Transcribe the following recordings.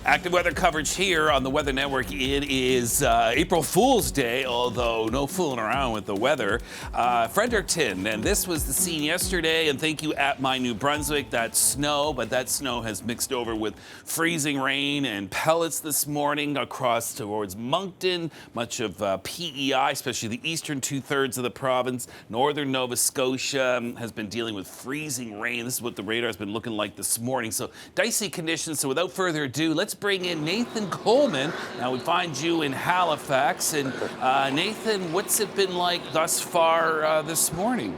Active weather coverage here on the Weather Network. It is April Fool's Day, although no fooling around with the weather. Fredericton, and this was the scene yesterday, and thank you at My New Brunswick. That snow, but that snow has mixed over with freezing rain and pellets this morning across towards Moncton, much of PEI, especially the eastern two-thirds of the province. Northern Nova Scotia has been dealing with freezing rain. This is what the radar has been looking like this morning. So dicey conditions. So without further ado, let's bring in Nathan Coleman. Now we find you in Halifax. And Nathan, what's it been like thus far this morning?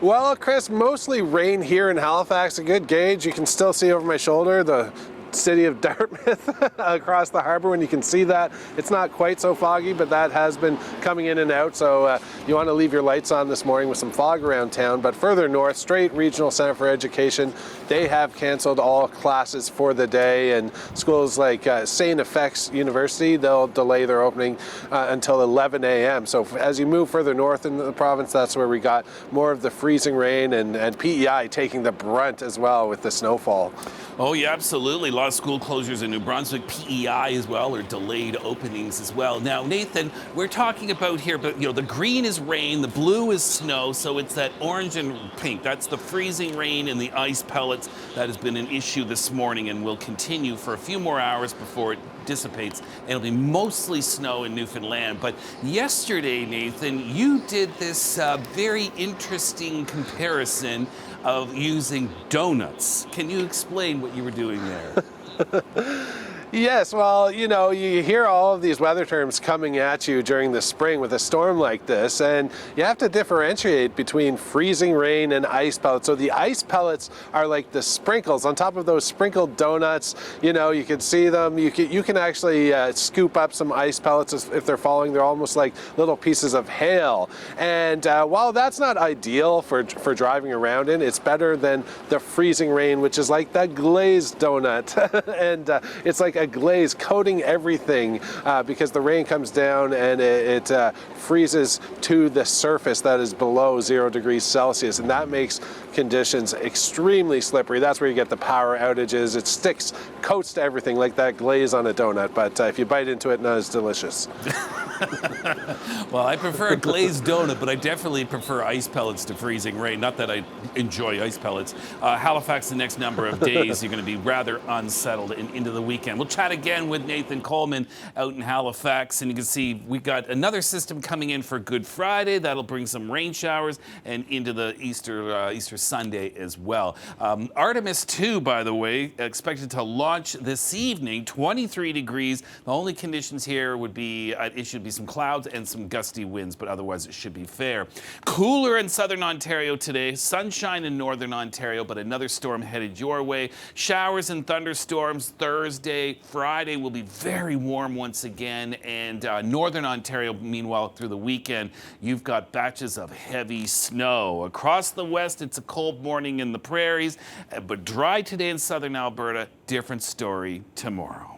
Well, Chris, mostly rain here in Halifax. A good gauge. You can still see over my shoulder the city of Dartmouth across the harbor. When you can see that, it's not quite so foggy, but that has been coming in and out. So you want to leave your lights on this morning with some fog around town. But further north, Strait Regional Center for Education, they have canceled all classes for the day. And schools like St. FX University, they'll delay their opening until 11 a.m. So as you move further north in the province, that's where we got more of the freezing rain, and PEI taking the brunt as well with the snowfall. Oh, yeah, absolutely. A lot of school closures in New Brunswick, PEI as well, or delayed openings as well. Now, Nathan, we're talking about here, but the green is rain, the blue is snow, so it's that orange and pink. That's the freezing rain and the ice pellets that has been an issue this morning and will continue for a few more hours before it dissipates. It'll be mostly snow in Newfoundland. But yesterday, Nathan, you did this very interesting comparison of using donuts. Can you explain what you were doing there? Yes, well, you hear all of these weather terms coming at you during the spring with a storm like this, and you have to differentiate between freezing rain and ice pellets. So the ice pellets are like the sprinkles on top of those sprinkled donuts. You can see them. You can actually scoop up some ice pellets if they're falling. They're almost like little pieces of hail. And while that's not ideal for driving around in, it's better than the freezing rain, which is like that glazed donut. And it's like a glaze coating everything because the rain comes down and it freezes to the surface that is below 0 degrees Celsius, and that makes conditions extremely slippery. That's where you get the power outages. It sticks, coats to everything like that glaze on a donut, but if you bite into it, not as delicious. Well, I prefer a glazed donut, but I definitely prefer ice pellets to freezing rain. Not that I enjoy ice pellets. Halifax, the next number of days, you're going to be rather unsettled into the weekend. We'll chat again with Nathan Coleman out in Halifax, and you can see we got another system coming in for Good Friday. That'll bring some rain showers and into the Easter Sunday as well. Artemis 2, by the way, expected to launch this evening, 23 degrees. The only conditions here would be it should be some clouds and some gusty winds, but otherwise it should be fair. Cooler in southern Ontario today, sunshine in northern Ontario, but another storm headed your way. Showers and thunderstorms Thursday. Friday will be very warm once again, and northern Ontario, meanwhile, through the weekend, you've got batches of heavy snow. Across the west, it's a cold morning in the prairies, but dry today in southern Alberta. Different story tomorrow.